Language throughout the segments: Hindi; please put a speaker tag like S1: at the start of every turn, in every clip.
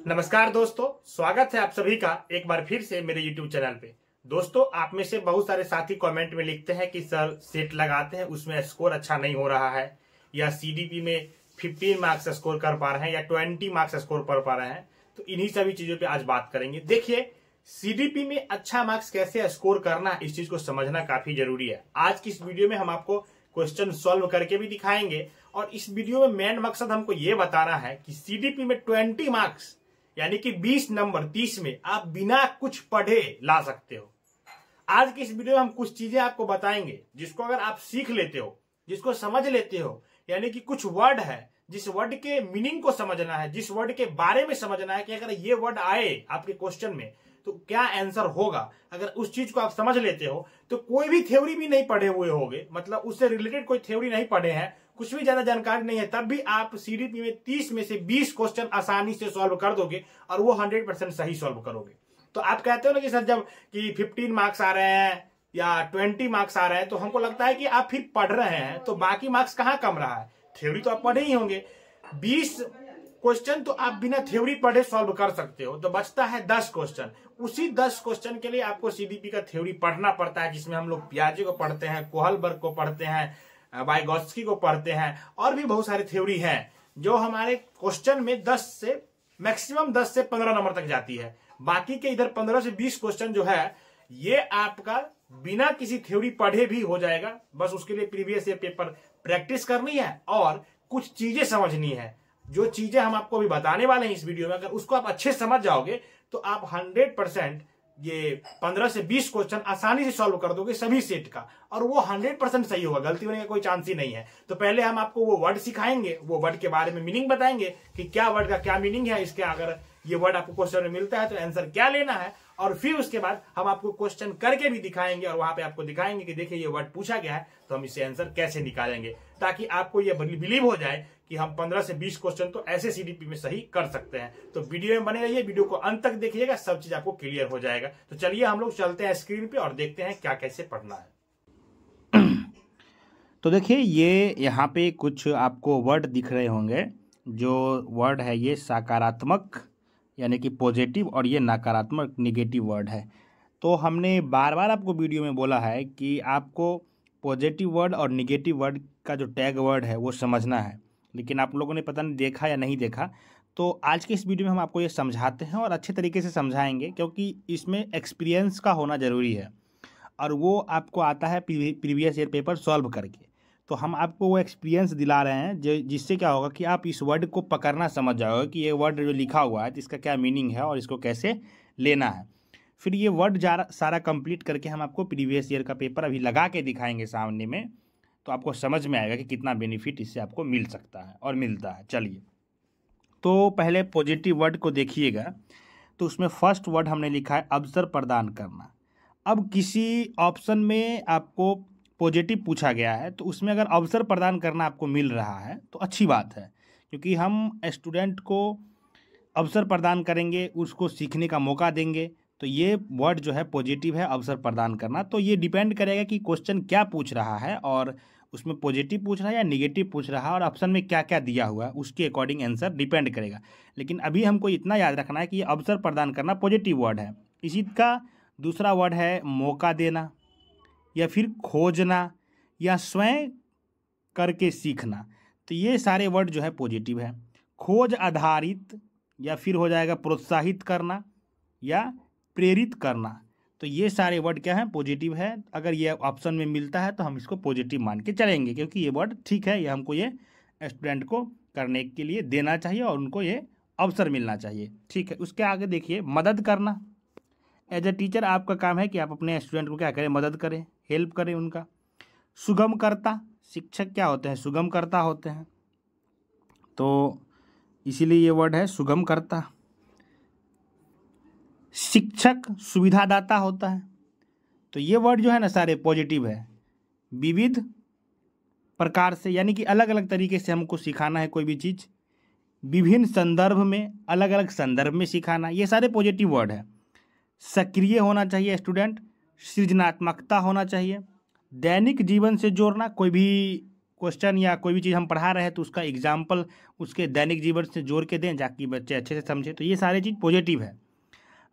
S1: नमस्कार दोस्तों, स्वागत है आप सभी का एक बार फिर से मेरे YouTube चैनल पे। दोस्तों, आप में से बहुत सारे साथी कमेंट में लिखते हैं कि सर सेट लगाते हैं उसमें स्कोर अच्छा नहीं हो रहा है, या CDP में 15 मार्क्स स्कोर कर पा रहे हैं या 20 मार्क्स स्कोर कर पा रहे हैं। तो इन्हीं सभी चीजों पे आज बात करेंगे। देखिए, CDP में अच्छा मार्क्स कैसे स्कोर करना, इस चीज को समझना काफी जरूरी है। आज की इस वीडियो में हम आपको क्वेश्चन सॉल्व करके भी दिखाएंगे, और इस वीडियो में मेन मकसद हमको ये बताना है कि CDP में 20 मार्क्स यानी कि 20 नंबर 30 में आप बिना कुछ पढ़े ला सकते हो। आज की इस वीडियो में हम कुछ चीजें आपको बताएंगे जिसको अगर आप सीख लेते हो, जिसको समझ लेते हो, यानी कि कुछ वर्ड है जिस वर्ड के मीनिंग को समझना है, जिस वर्ड के बारे में समझना है कि अगर ये वर्ड आए आपके क्वेश्चन में तो क्या आंसर होगा। अगर उस चीज को आप समझ लेते हो तो कोई भी थ्योरी भी नहीं पढ़े हुए होगे, मतलब उससे रिलेटेड कोई थ्योरी नहीं पढ़े हैं, कुछ भी ज्यादा जानकारी नहीं है, तब भी आप CDP में 30 में से 20 क्वेश्चन आसानी से सॉल्व कर दोगे और वो 100% सही सॉल्व करोगे। तो आप कहते हो ना कि सर जब कि 15 मार्क्स आ रहे हैं या 20 मार्क्स आ रहे हैं तो हमको लगता है कि आप फिर पढ़ रहे हैं, तो बाकी मार्क्स कहाँ कम रहा है। थ्योरी तो आप पढ़े ही होंगे। 20 क्वेश्चन तो आप बिना थ्योरी पढ़े सॉल्व कर सकते हो, तो बचता है 10 क्वेश्चन। उसी 10 क्वेश्चन के लिए आपको CDP का थ्योरी पढ़ना पड़ता है, जिसमें हम लोग पियाजे को पढ़ते हैं, कोहलबर्ग को पढ़ते हैं, वाइगोत्स्की को पढ़ते हैं, और भी बहुत सारे थ्योरी हैं जो हमारे क्वेश्चन में 10 से मैक्सिमम 10 से 15 नंबर तक जाती है। बाकी के इधर 15 से 20 क्वेश्चन जो है ये आपका बिना किसी थ्योरी पढ़े भी हो जाएगा। बस उसके लिए प्रीवियस ईयर पेपर प्रैक्टिस करनी है और कुछ चीजें समझनी है। जो चीजें हम आपको अभी बताने वाले हैं इस वीडियो में, अगर उसको आप अच्छे समझ जाओगे तो आप 100% ये 15 से 20 क्वेश्चन आसानी से सॉल्व कर दोगे सभी सेट का, और वो 100% सही होगा, गलती होने का कोई चांस ही नहीं है। तो पहले हम आपको वो वर्ड सिखाएंगे, वो वर्ड के बारे में मीनिंग बताएंगे कि क्या वर्ड का क्या मीनिंग है, इसके अगर ये वर्ड आपको क्वेश्चन में मिलता है तो आंसर क्या लेना है, और फिर उसके बाद हम आपको क्वेश्चन करके भी दिखाएंगे और वहां पे आपको दिखाएंगे कि देखिए ये वर्ड पूछा गया है तो हम इससे आंसर कैसे निकालेंगे, ताकि आपको ये बिलीव हो जाए कि हम 15 से 20 क्वेश्चन तो ऐसे CDP में सही कर सकते हैं। तो वीडियो में बने रहिए, वीडियो को अंत तक देखिएगा, सब चीज आपको क्लियर हो जाएगा। तो चलिए हम लोग चलते हैं स्क्रीन पे और देखते हैं क्या कैसे पढ़ना है।
S2: तो देखिए, ये यहाँ पे कुछ आपको वर्ड दिख रहे होंगे। जो वर्ड है ये सकारात्मक यानी कि पॉजिटिव, और ये नकारात्मक निगेटिव वर्ड है। तो हमने बार बार आपको वीडियो में बोला है कि आपको पॉजिटिव वर्ड और निगेटिव वर्ड का जो टैग वर्ड है वो समझना है, लेकिन आप लोगों ने पता नहीं देखा या नहीं देखा। तो आज के इस वीडियो में हम आपको ये समझाते हैं और अच्छे तरीके से समझाएंगे, क्योंकि इसमें एक्सपीरियंस का होना ज़रूरी है और वो आपको आता है प्रीवियस ईयर पेपर सॉल्व करके। तो हम आपको वो एक्सपीरियंस दिला रहे हैं जिससे क्या होगा कि आप इस वर्ड को पकड़ना समझ जाओगे कि ये वर्ड जो लिखा हुआ है तो इसका क्या मीनिंग है और इसको कैसे लेना है। फिर ये वर्ड सारा कंप्लीट करके हम आपको प्रीवियस ईयर का पेपर अभी लगा के दिखाएंगे सामने में, तो आपको समझ में आएगा कि कितना बेनिफिट इससे आपको मिल सकता है और मिलता है। चलिए, तो पहले पॉजिटिव वर्ड को देखिएगा। तो उसमें फर्स्ट वर्ड हमने लिखा है अवसर प्रदान करना। अब किसी ऑप्शन में आपको पॉजिटिव पूछा गया है तो उसमें अगर अवसर प्रदान करना आपको मिल रहा है तो अच्छी बात है, क्योंकि हम स्टूडेंट को अवसर प्रदान करेंगे, उसको सीखने का मौका देंगे। तो ये वर्ड जो है पॉजिटिव है, अवसर प्रदान करना। तो ये डिपेंड करेगा कि क्वेश्चन क्या पूछ रहा है और उसमें पॉजिटिव पूछ रहा है या निगेटिव पूछ रहा है, और ऑप्शन में क्या क्या दिया हुआ है उसके अकॉर्डिंग आंसर डिपेंड करेगा। लेकिन अभी हमको इतना याद रखना है कि ये अवसर प्रदान करना पॉजिटिव वर्ड है। इसी का दूसरा वर्ड है मौका देना, या फिर खोजना, या स्वयं करके सीखना। तो ये सारे वर्ड जो है पॉजिटिव है। खोज आधारित, या फिर हो जाएगा प्रोत्साहित करना या प्रेरित करना। तो ये सारे वर्ड क्या है, पॉजिटिव है। अगर ये ऑप्शन में मिलता है तो हम इसको पॉजिटिव मान के चलेंगे, क्योंकि ये वर्ड ठीक है, ये हमको ये स्टूडेंट को करने के लिए देना चाहिए और उनको ये अवसर मिलना चाहिए। ठीक है, उसके आगे देखिए मदद करना। एज ए टीचर आपका काम है कि आप अपने स्टूडेंट को क्या करें, मदद करें, हेल्प करें उनका। सुगमकर्ता, शिक्षक क्या होते हैं, सुगमकर्ता होते हैं, तो इसीलिए ये वर्ड है सुगमकर्ता। शिक्षक सुविधादाता होता है। तो ये वर्ड जो है ना सारे पॉजिटिव है। विविध प्रकार से, यानी कि अलग अलग तरीके से हमको सिखाना है कोई भी चीज़। विभिन्न संदर्भ में, अलग अलग संदर्भ में सिखाना, ये सारे पॉजिटिव वर्ड है। सक्रिय होना चाहिए स्टूडेंट, सृजनात्मकता होना चाहिए। दैनिक जीवन से जोड़ना, कोई भी क्वेश्चन या कोई भी चीज़ हम पढ़ा रहे हैं तो उसका एग्जाम्पल उसके दैनिक जीवन से जोड़ के दें ताकि बच्चे अच्छे से समझे, तो ये सारी चीज़ पॉजिटिव है।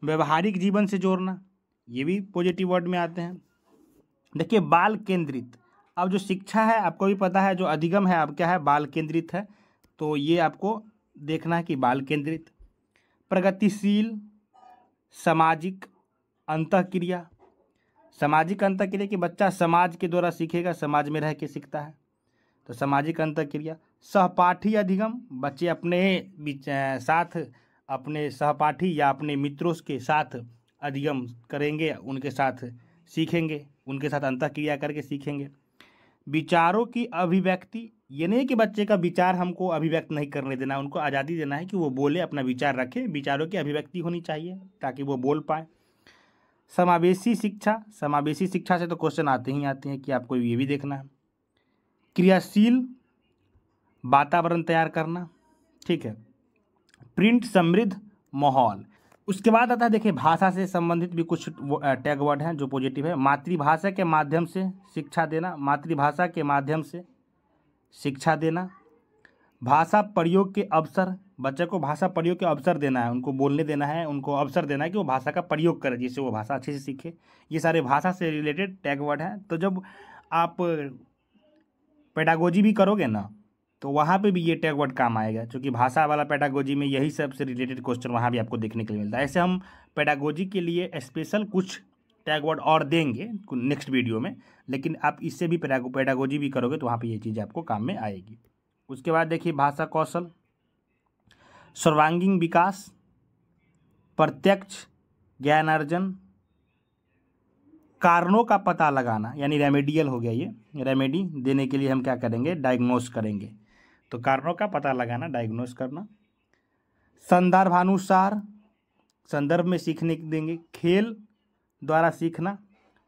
S2: व्यवहारिक जीवन से जोड़ना, ये भी पॉजिटिव वर्ड में आते हैं। देखिए बाल केंद्रित, अब जो शिक्षा है आपको भी पता है, जो अधिगम है अब क्या है, बाल केंद्रित है, तो ये आपको देखना है कि बाल केंद्रित। प्रगतिशील, सामाजिक अंतःक्रिया, सामाजिक अंतःक्रिया कि बच्चा समाज के द्वारा सीखेगा, समाज में रह के सीखता है, तो सामाजिक अंतःक्रिया। सहपाठी अधिगम, बच्चे अपने साथ अपने सहपाठी या अपने मित्रों के साथ अधिगम करेंगे, उनके साथ सीखेंगे, उनके साथ अंतःक्रिया करके सीखेंगे। विचारों की अभिव्यक्ति, ये नहीं कि बच्चे का विचार हमको अभिव्यक्त नहीं करने देना, उनको आज़ादी देना है कि वो बोले, अपना विचार रखे, विचारों की अभिव्यक्ति होनी चाहिए ताकि वो बोल पाए। समावेशी शिक्षा, समावेशी शिक्षा से तो क्वेश्चन आते ही आते हैं कि आपको ये भी देखना है। क्रियाशील वातावरण तैयार करना, ठीक है। प्रिंट समृद्ध माहौल। उसके बाद आता है देखिए भाषा से संबंधित भी कुछ टैग वर्ड हैं जो पॉजिटिव है। मातृभाषा के माध्यम से शिक्षा देना, मातृभाषा के माध्यम से शिक्षा देना। भाषा प्रयोग के अवसर, बच्चे को भाषा प्रयोग के अवसर देना है, उनको बोलने देना है, उनको अवसर देना है कि वो भाषा का प्रयोग करे जिससे वो भाषा अच्छे से सीखे। ये सारे भाषा से रिलेटेड टैग वर्ड हैं। तो जब आप पेडागोजी भी करोगे ना तो वहाँ पे भी ये टैग वर्ड काम आएगा, क्योंकि भाषा वाला पेडागोजी में यही सब से रिलेटेड क्वेश्चन वहाँ भी आपको देखने के लिए मिलता है। ऐसे हम पेडागोजी के लिए स्पेशल कुछ टैग वर्ड और देंगे नेक्स्ट वीडियो में, लेकिन आप इससे भी पेडागोजी भी करोगे तो वहाँ पे ये चीज़ आपको काम में आएगी। उसके बाद देखिए भाषा कौशल, सर्वांगीण विकास, प्रत्यक्ष ज्ञानार्जन, कारणों का पता लगाना, यानी रेमेडियल हो गया। ये रेमेडी देने के लिए हम क्या करेंगे, डायग्नोस करेंगे, तो कारणों का पता लगाना, डायग्नोस करना। संदर्भानुसार, संदर्भ में सीखने देंगे। खेल द्वारा सीखना,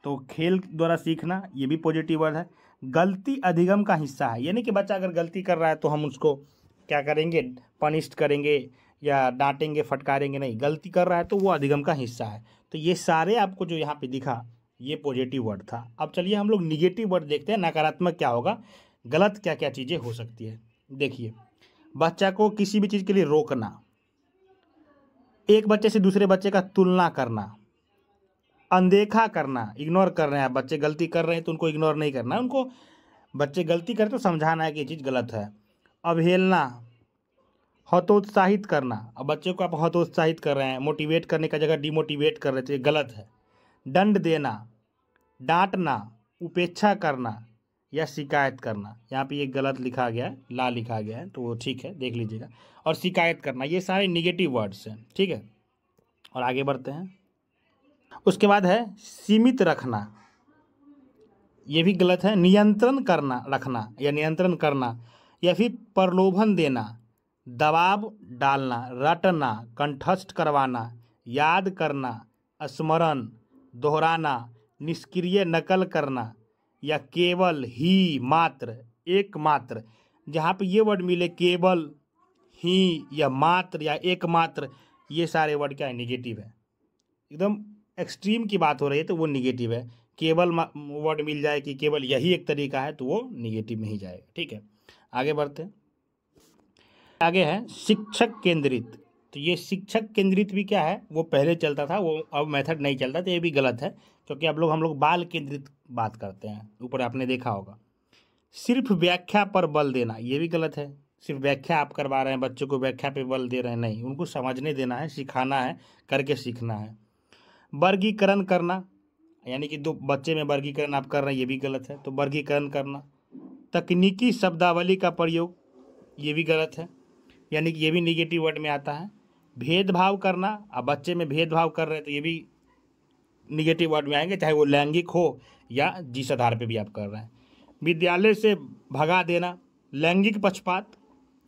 S2: तो खेल द्वारा सीखना ये भी पॉजिटिव वर्ड है। गलती अधिगम का हिस्सा है, यानी कि बच्चा अगर गलती कर रहा है तो हम उसको क्या करेंगे, पनिश करेंगे या डांटेंगे फटकारेंगे नहीं, गलती कर रहा है तो वो अधिगम का हिस्सा है। तो ये सारे आपको जो यहाँ पे दिखा ये पॉजिटिव वर्ड था। अब चलिए हम लोग निगेटिव वर्ड देखते हैं, नकारात्मक क्या होगा, गलत क्या क्या चीज़ें हो सकती है। देखिए बच्चा को किसी भी चीज़ के लिए रोकना, एक बच्चे से दूसरे बच्चे का तुलना करना, अनदेखा करना, इग्नोर कर रहे हैं आप, बच्चे गलती कर रहे हैं तो उनको इग्नोर नहीं करना है, उनको बच्चे गलती करें तो समझाना है कि ये चीज़ गलत है। अवहेलना, हतोत्साहित करना, अब बच्चे को आप हतोत्साहित कर रहे हैं, मोटिवेट करने का जगह डिमोटिवेट कर रहे थे, गलत है। दंड देना, डांटना, उपेक्षा करना या शिकायत करना, यहाँ पे ये गलत लिखा गया है, ला लिखा गया है तो वो ठीक है, देख लीजिएगा। और शिकायत करना, ये सारे निगेटिव वर्ड्स हैं, ठीक है। और आगे बढ़ते हैं। उसके बाद है सीमित रखना, ये भी गलत है। नियंत्रण करना, रखना या नियंत्रण करना, या फिर प्रलोभन देना, दबाव डालना, रटना, कंठस्थ करवाना, याद करना, स्मरण, दोहराना, निष्क्रिय नकल करना, या केवल, ही, मात्र, एकमात्र। जहाँ पे ये वर्ड मिले केवल, ही या मात्र या एकमात्र, ये सारे वर्ड क्या है, निगेटिव है। एकदम एक्सट्रीम की बात हो रही है तो वो निगेटिव है। केवल वर्ड मिल जाए कि केवल यही एक तरीका है तो वो निगेटिव में ही जाएगा, ठीक है। आगे बढ़ते हैं। आगे है शिक्षक केंद्रित, तो ये शिक्षक केंद्रित भी क्या है, वो पहले चलता था, वो अब मेथड नहीं चलता, तो ये भी गलत है, क्योंकि अब हम लोग बाल केंद्रित बात करते हैं, ऊपर आपने देखा होगा। सिर्फ व्याख्या पर बल देना, ये भी गलत है। सिर्फ व्याख्या आप करवा रहे हैं, बच्चों को व्याख्या पे बल दे रहे हैं, नहीं, उनको समझने देना है, सिखाना है, करके सीखना है। वर्गीकरण करना, यानी कि दो बच्चे में वर्गीकरण आप कर रहे हैं, ये भी गलत है, तो वर्गीकरण करना। तकनीकी शब्दावली का प्रयोग, ये भी गलत है, यानी कि ये भी निगेटिव वर्ड में आता है। भेदभाव करना, अब बच्चे में भेदभाव कर रहे हैं तो ये भी निगेटिव वर्ड में आएंगे, चाहे वो लैंगिक हो या जिस आधार पे भी आप कर रहे हैं। विद्यालय से भगा देना, लैंगिक पक्षपात,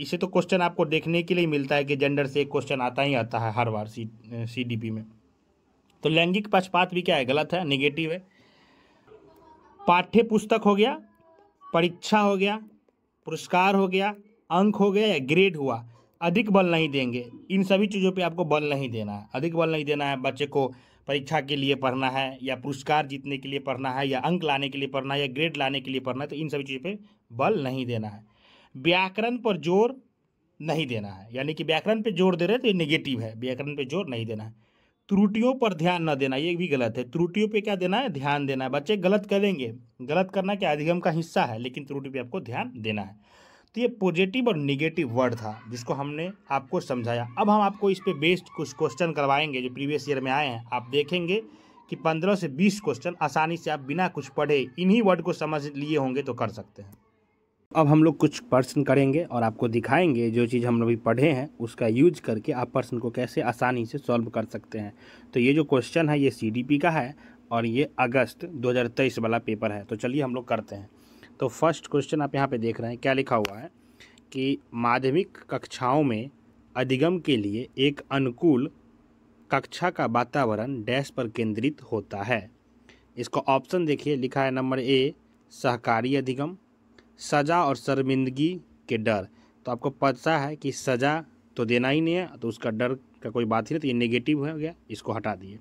S2: इसे तो क्वेश्चन आपको देखने के लिए मिलता है कि जेंडर से एक क्वेश्चन आता ही आता है हर बार CDP में, तो लैंगिक पक्षपात भी क्या है, गलत है, निगेटिव है। पाठ्य पुस्तक हो गया, परीक्षा हो गया, पुरस्कार हो गया, अंक हो गया या ग्रेड हुआ, अधिक बल नहीं देंगे, इन सभी चीज़ों पे आपको बल नहीं देना है, अधिक बल नहीं देना है। बच्चे को परीक्षा के लिए पढ़ना है या पुरस्कार जीतने के लिए पढ़ना है या अंक लाने के लिए पढ़ना है या ग्रेड लाने के लिए पढ़ना है, तो इन सभी चीज़ों पे बल नहीं देना है। व्याकरण पर जोर नहीं देना है, यानी कि व्याकरण पे जोर दे रहे हैं तो ये नेगेटिव है, व्याकरण पे जोर नहीं देना है। त्रुटियों पर ध्यान न देना, ये भी गलत है। त्रुटियों पे क्या देना है? ध्यान देना है। बच्चे गलत करेंगे, गलत करना क्या अधिगम का हिस्सा है, लेकिन त्रुटि पे आपको ध्यान देना है। तो ये पॉजिटिव और निगेटिव वर्ड था जिसको हमने आपको समझाया। अब हम आपको इस पे बेस्ड कुछ क्वेश्चन करवाएंगे जो प्रीवियस ईयर में आए हैं। आप देखेंगे कि 15 से 20 क्वेश्चन आसानी से आप बिना कुछ पढ़े इन्हीं वर्ड को समझ लिए होंगे तो कर सकते हैं। अब हम लोग कुछ प्रश्न करेंगे और आपको दिखाएंगे जो चीज़ हम लोग भी पढ़े हैं उसका यूज करके आप प्रश्न को कैसे आसानी से सॉल्व कर सकते हैं। तो ये जो क्वेश्चन है ये CDP का है और ये अगस्त 2023 वाला पेपर है। तो चलिए हम लोग करते हैं। तो फर्स्ट क्वेश्चन आप यहाँ पे देख रहे हैं, क्या लिखा हुआ है कि माध्यमिक कक्षाओं में अधिगम के लिए एक अनुकूल कक्षा का वातावरण डैश पर केंद्रित होता है। इसको ऑप्शन देखिए, लिखा है नंबर A सहकारी अधिगम, सज़ा और शर्मिंदगी के डर। तो आपको पता है कि सज़ा तो देना ही नहीं है तो उसका डर का कोई बात ही नहीं, तो ये नेगेटिव हो गया, इसको हटा दिए।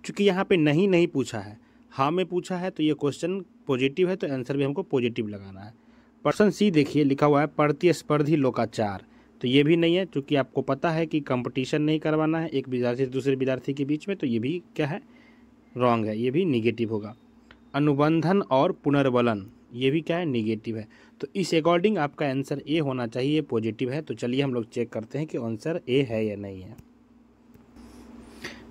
S2: चूँकि यहाँ पे नहीं पूछा है, हाँ में पूछा है, तो ये क्वेश्चन पॉजिटिव है तो आंसर भी हमको पॉजिटिव लगाना है। प्रश्न C देखिए, लिखा हुआ है प्रतिस्पर्धी लोकाचार। तो ये भी नहीं है, चूँकि आपको पता है कि कंपटीशन नहीं करवाना है एक विद्यार्थी से दूसरे विद्यार्थी के बीच में, तो ये भी क्या है? रॉन्ग है, ये भी निगेटिव होगा। अनुबंधन और पुनर्बलन, ये भी क्या है? निगेटिव है। तो इस अकॉर्डिंग आपका आंसर A होना चाहिए, पॉजिटिव है। तो चलिए हम लोग चेक करते हैं कि आंसर A है या नहीं है।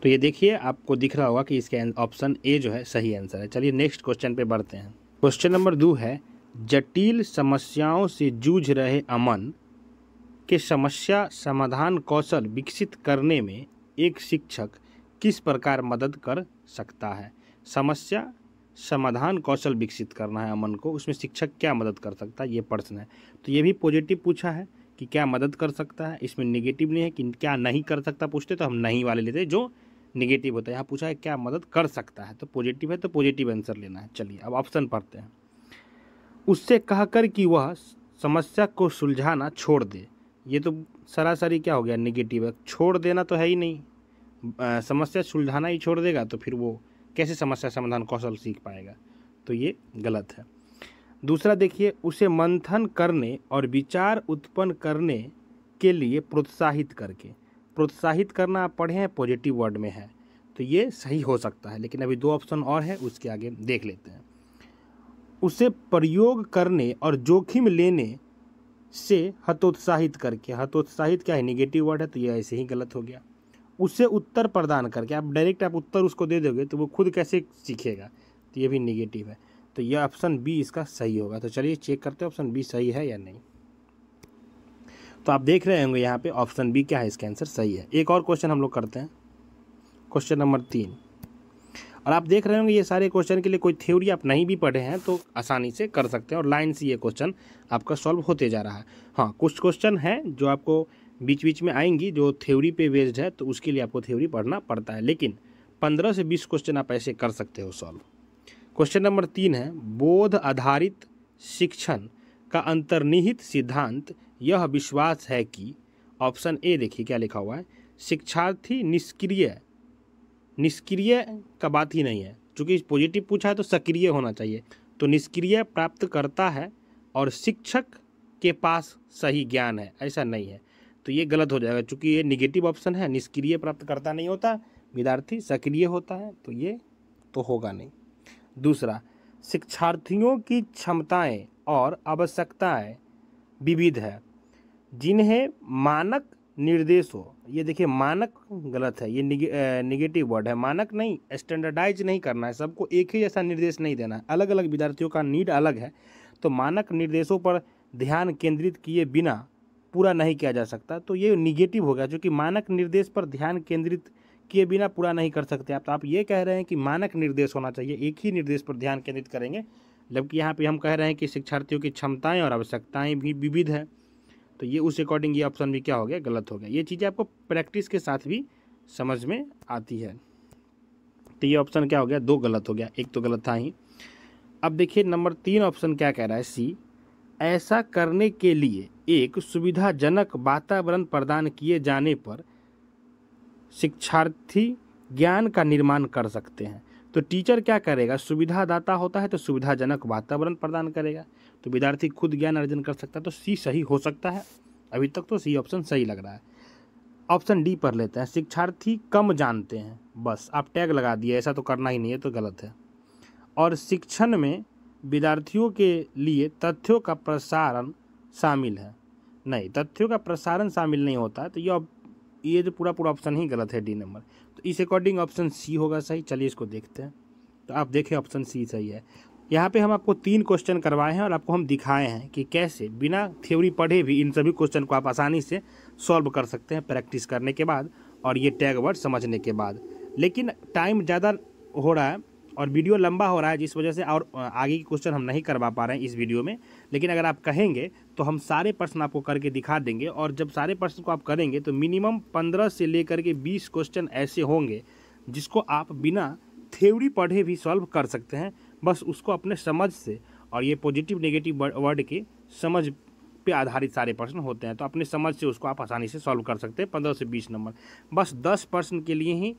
S2: तो ये देखिए आपको दिख रहा होगा कि इसका ऑप्शन A जो है सही आंसर है। चलिए नेक्स्ट क्वेश्चन पे बढ़ते हैं। क्वेश्चन नंबर 2 है, जटिल समस्याओं से जूझ रहे अमन के समस्या समाधान कौशल विकसित करने में एक शिक्षक किस प्रकार मदद कर सकता है? समस्या समाधान कौशल विकसित करना है अमन को, उसमें शिक्षक क्या मदद कर सकता है, ये प्रश्न है। तो ये भी पॉजिटिव पूछा है कि क्या मदद कर सकता है, इसमें नेगेटिव नहीं है कि क्या नहीं कर सकता। पूछते तो हम नहीं वाले लेते जो नेगेटिव होता है। यहाँ पूछा है क्या मदद कर सकता है, तो पॉजिटिव है तो पॉजिटिव आंसर लेना है। चलिए अब ऑप्शन पढ़ते हैं। उससे कहकर कि वह समस्या को सुलझाना छोड़ दे, ये तो सरासरी क्या हो गया? नेगेटिव है। छोड़ देना तो है ही नहीं, समस्या सुलझाना ही छोड़ देगा तो फिर वो कैसे समस्या समाधान कौशल सीख पाएगा? तो ये गलत है। दूसरा देखिए, उसे मंथन करने और विचार उत्पन्न करने के लिए प्रोत्साहित करके। प्रोत्साहित करना आप पढ़े हैं, पॉजिटिव वर्ड में है, तो ये सही हो सकता है। लेकिन अभी 2 ऑप्शन और है, उसके आगे देख लेते हैं। उसे प्रयोग करने और जोखिम लेने से हतोत्साहित करके। हतोत्साहित क्या है? नेगेटिव वर्ड है, तो ये ऐसे ही गलत हो गया। उसे उत्तर प्रदान करके, आप डायरेक्ट आप उत्तर उसको दे दोगे तो वो खुद कैसे सीखेगा? तो ये भी नेगेटिव है। तो ये ऑप्शन B इसका सही होगा। तो चलिए चेक करते हैं ऑप्शन B सही है या नहीं। तो आप देख रहे होंगे यहाँ पे ऑप्शन B क्या है, इसका आंसर सही है। एक और क्वेश्चन हम लोग करते हैं, क्वेश्चन नंबर 3। और आप देख रहे होंगे ये सारे क्वेश्चन के लिए कोई थ्योरी आप नहीं भी पढ़े हैं तो आसानी से कर सकते हैं और लाइन से ये क्वेश्चन आपका सॉल्व होते जा रहा है। हाँ, कुछ क्वेश्चन हैं जो आपको बीच बीच में आएंगी जो थ्योरी पे बेस्ड है, तो उसके लिए आपको थ्योरी पढ़ना पड़ता है, लेकिन 15 से 20 क्वेश्चन आप ऐसे कर सकते हो सॉल्व। क्वेश्चन नंबर 3 है, बोध आधारित शिक्षण का अंतर्निहित सिद्धांत यह विश्वास है कि। ऑप्शन A देखिए क्या लिखा हुआ है, शिक्षार्थी निष्क्रिय का बात ही नहीं है, चूँकि पॉजिटिव पूछा है तो सक्रिय होना चाहिए, तो निष्क्रिय प्राप्त करता है और शिक्षक के पास सही ज्ञान है, ऐसा नहीं है। तो ये गलत हो जाएगा, चूँकि ये निगेटिव ऑप्शन है। निष्क्रिय प्राप्त करता नहीं होता, विद्यार्थी सक्रिय होता है, तो ये तो होगा नहीं। दूसरा, शिक्षार्थियों की क्षमताएं और आवश्यकताएं विविध है, जिन्हें मानक निर्देशों। ये देखिए मानक गलत है, ये निगेटिव वर्ड है। मानक नहीं, स्टैंडर्डाइज नहीं करना है, सबको एक ही जैसा निर्देश नहीं देना है, अलग अलग विद्यार्थियों का नीड अलग है। तो मानक निर्देशों पर ध्यान केंद्रित किए बिना पूरा नहीं किया जा सकता, तो ये निगेटिव हो गया, जो कि मानक निर्देश पर ध्यान केंद्रित किए बिना पूरा नहीं कर सकते आप। तो आप ये कह रहे हैं कि मानक निर्देश होना चाहिए, एक ही निर्देश पर ध्यान केंद्रित करेंगे, जबकि यहाँ पे हम कह रहे हैं कि शिक्षार्थियों की क्षमताएं और आवश्यकताएं भी विविध है। तो ये उस अकॉर्डिंग ये ऑप्शन भी क्या हो गया? गलत हो गया। ये चीज़ें आपको प्रैक्टिस के साथ भी समझ में आती है। तो ये ऑप्शन क्या हो गया? 2 गलत हो गया, एक तो गलत था ही। अब देखिए नंबर 3 ऑप्शन क्या कह रहा है, C, ऐसा करने के लिए एक सुविधाजनक वातावरण प्रदान किए जाने पर शिक्षार्थी ज्ञान का निर्माण कर सकते हैं। तो तो टीचर क्या करेगा, सुविधादाता होता है तो सुविधाजनक वातावरण प्रदान करेगा, तो विद्यार्थी खुद ज्ञान अर्जन कर सकता है, तो सी सही हो सकता है। अभी तक तो सी ऑप्शन सही लग रहा है। ऑप्शन डी पर लेते हैं, शिक्षार्थी कम जानते हैं, बस आप टैग लगा दिए, ऐसा तो करना ही नहीं है, तो गलत है। और शिक्षण में विद्यार्थियों के लिए तथ्यों का प्रसारण शामिल है, नहीं, तथ्यों का प्रसारण शामिल नहीं होता है, तो ये जो पूरा ऑप्शन ही गलत है, डी नंबर। तो इस अकॉर्डिंग ऑप्शन सी होगा सही। चलिए इसको देखते हैं। तो आप देखें ऑप्शन सी सही है। यहाँ पे हम आपको 3 क्वेश्चन करवाए हैं और आपको हम दिखाए हैं कि कैसे बिना थ्योरी पढ़े भी इन सभी क्वेश्चन को आप आसानी से सॉल्व कर सकते हैं प्रैक्टिस करने के बाद और ये टैग वर्ड समझने के बाद। लेकिन टाइम ज़्यादा हो रहा है और वीडियो लंबा हो रहा है, जिस वजह से और आगे के क्वेश्चन हम नहीं करवा पा रहे हैं इस वीडियो में। लेकिन अगर आप कहेंगे तो हम सारे प्रश्न आपको करके दिखा देंगे, और जब सारे प्रश्न को आप करेंगे तो मिनिमम 15 से लेकर के 20 क्वेश्चन ऐसे होंगे जिसको आप बिना थ्योरी पढ़े भी सॉल्व कर सकते हैं, बस उसको अपने समझ से। और ये पॉजिटिव नेगेटिव वर्ड की समझ पे आधारित सारे प्रश्न होते हैं, तो अपने समझ से उसको आप आसानी से सॉल्व कर सकते हैं। 15 से 20 नंबर, बस 10 प्रश्न के लिए ही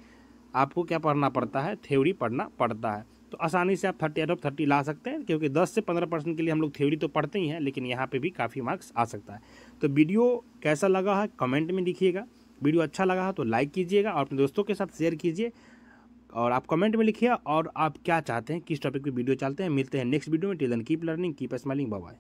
S2: आपको क्या पढ़ना पड़ता है, थ्योरी पढ़ना पड़ता है। तो आसानी से आप 30 आउट ऑफ 30 ला सकते हैं, क्योंकि 10 से 15 प्रश्न के लिए हम लोग थ्योरी तो पढ़ते ही हैं, लेकिन यहाँ पे भी काफ़ी मार्क्स आ सकता है। तो वीडियो कैसा लगा है कमेंट में लिखिएगा। वीडियो अच्छा लगा है तो लाइक कीजिएगा और अपने दोस्तों के साथ शेयर कीजिए, और आप कमेंट में लिखिए और आप क्या चाहते हैं, किस टॉपिक पे वीडियो चाहते हैं। मिलते हैं नेक्स्ट वीडियो में। Till then keep learning, keep smiling, bye bye.